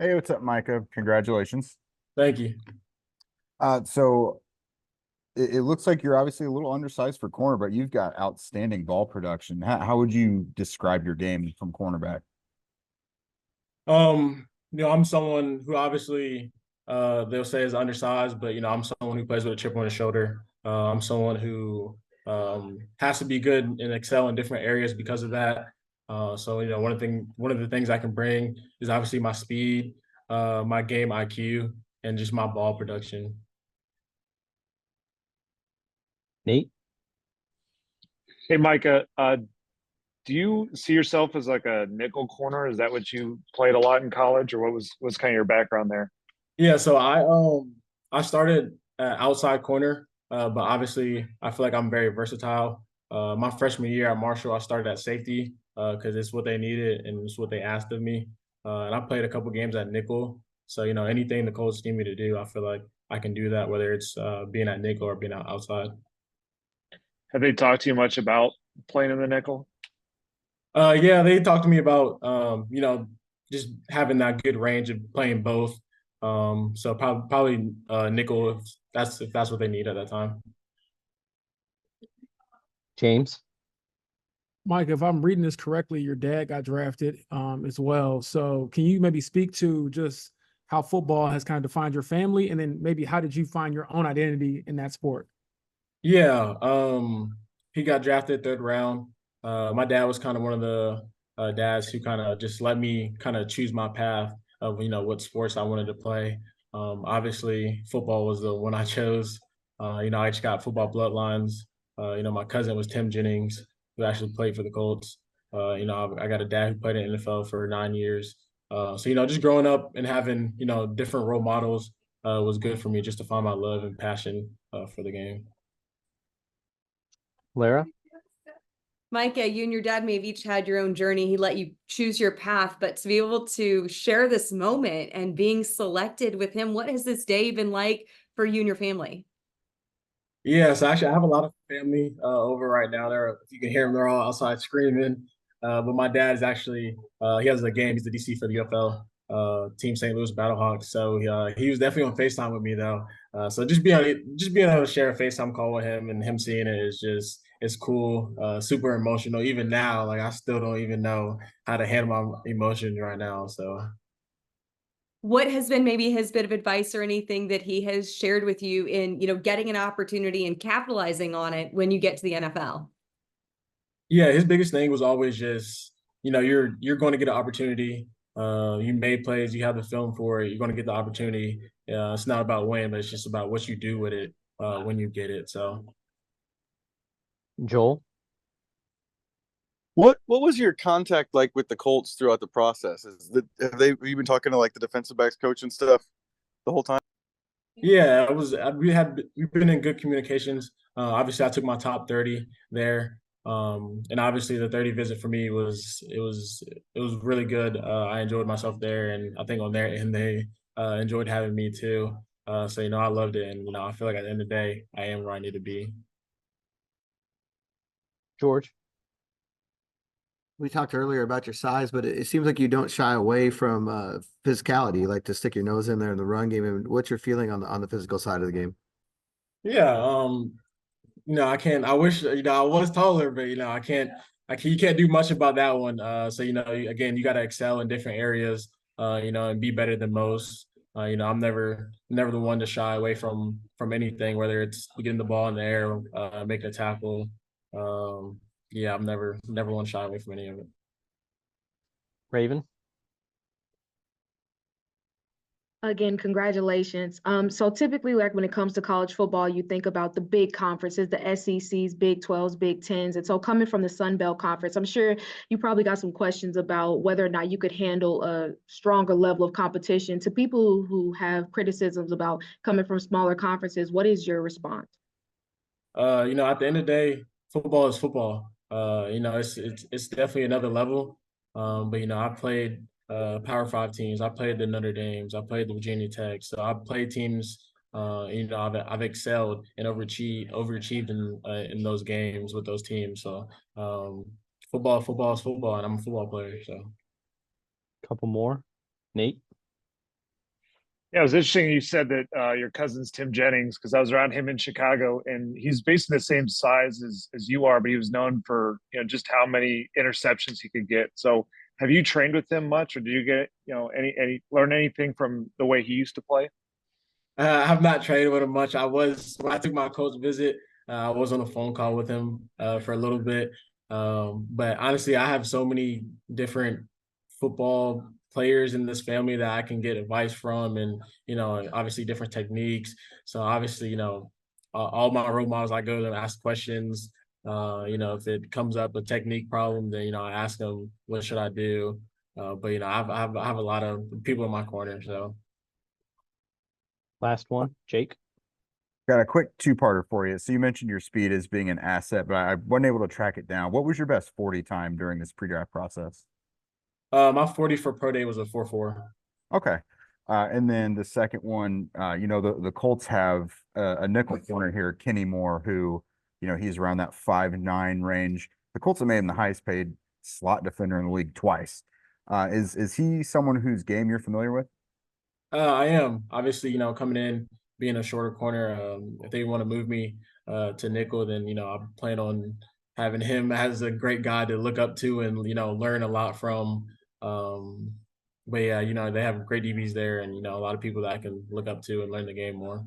Hey, what's up, Micah? Congratulations. Thank you. So it looks like you're obviously a little undersized for corner, but you've got outstanding ball production. How would you describe your game from cornerback? I'm someone who obviously they'll say is undersized, but I'm someone who plays with a chip on his shoulder. I'm someone who has to be good and excel in different areas because of that. So one of the things I can bring is obviously my speed, my game IQ, and just my ball production. Nate? Hey, Micah, do you see yourself as like a nickel corner? Is that what you played a lot in college, or what's kind of your background there? Yeah, so I started outside corner, but obviously I feel like I'm very versatile. My freshman year at Marshall, I started at safety because it's what they needed and it's what they asked of me. And I played a couple games at nickel. So anything the Colts need me to do, I feel like I can do that, whether it's being at nickel or being outside. Have they talked to you much about playing in the nickel? Yeah, they talked to me about just having that good range of playing both. So probably nickel if that's what they need at that time. James? Mike, if I'm reading this correctly, your dad got drafted as well. So can you maybe speak to just how football has kind of defined your family, and then maybe how did you find your own identity in that sport? Yeah, he got drafted third round. My dad was kind of one of the dads who kind of just let me kind of choose my path of what sports I wanted to play. Obviously, football was the one I chose. I just got football bloodlines. My cousin was Tim Jennings, who actually played for the Colts. I got a dad who played in the NFL for 9 years. So just growing up and having different role models was good for me just to find my love and passion for the game. Lara? Micah, you and your dad may have each had your own journey. He let you choose your path, but to be able to share this moment and being selected with him, what has this day been like for you and your family? Yeah, so actually, I have a lot of family over right now. If you can hear them, they're all outside screaming. But my dad is actually, he has a game. He's the DC for the UFL Team St. Louis Battlehawks. So he was definitely on FaceTime with me though. So just being able to share a FaceTime call with him and him seeing it is just it's cool, super emotional. Even now, like I still don't even know how to handle my emotions right now. So What has been maybe his bit of advice or anything that he has shared with you in, getting an opportunity and capitalizing on it when you get to the NFL? yeah, his biggest thing was always just, you're going to get an opportunity. You made plays, you have the film for it, you're going to get the opportunity. It's not about winning, but it's just about what you do with it when you get it. So Joel? What was your contact like with the Colts throughout the process? Have you been talking to like the defensive backs coach and stuff the whole time? yeah, we've been in good communications. Obviously, I took my top 30 there. And obviously the 30 visit for me was really good. I enjoyed myself there, and I think on their end they enjoyed having me too. So I loved it, and I feel like at the end of the day I am where I need to be. George? We talked earlier about your size, but it seems like you don't shy away from physicality. You like to stick your nose in there in the run game. And what's your feeling on the physical side of the game? Yeah, I can't. I wish I was taller, but I can't. You can't do much about that one. So again, you got to excel in different areas. And be better than most. I'm never the one to shy away from anything, whether it's getting the ball in the air, making a tackle. Yeah, I'm never one to shy away from any of it. Raven? Again, congratulations. So typically, like when it comes to college football, you think about the big conferences, the SECs, Big 12s, Big 10s. And so coming from the Sun Belt Conference, I'm sure you probably got some questions about whether or not you could handle a stronger level of competition. To people who have criticisms about coming from smaller conferences, what is your response? At the end of the day, football is football. It's definitely another level. But I played Power Five teams. I played the Notre Dames. I played the Virginia Tech. So I played teams. I've excelled and overachieved in those games with those teams. So football is football, and I'm a football player. So Couple more. Nate? Yeah, it was interesting you said that your cousin's Tim Jennings, because I was around him in Chicago, and he's basically the same size as you are, but he was known for just how many interceptions he could get. So have you trained with him much, or do you get any learn anything from the way he used to play? I have not trained with him much. When I took my coach visit, I was on a phone call with him for a little bit. But honestly, I have so many different football players in this family that I can get advice from, and obviously different techniques. So obviously, all my role models, I go to them, ask questions. If it comes up a technique problem, then I ask them what should I do. But I have a lot of people in my corner, so. Last one, Jake. Got a quick two-parter for you. So you mentioned your speed as being an asset, but I wasn't able to track it down. What was your best 40 time during this pre-draft process? My 40 for pro day was a 4.4. Okay. And then the second one, the Colts have a nickel corner here, Kenny Moore, who, he's around that 5'9" range. The Colts have made him the highest paid slot defender in the league twice. Is he someone whose game you're familiar with? I am obviously, coming in, being a shorter corner. If they want to move me to nickel, then I plan on having him as a great guy to look up to and learn a lot from. But yeah, they have great DBs there, and a lot of people that I can look up to and learn the game more.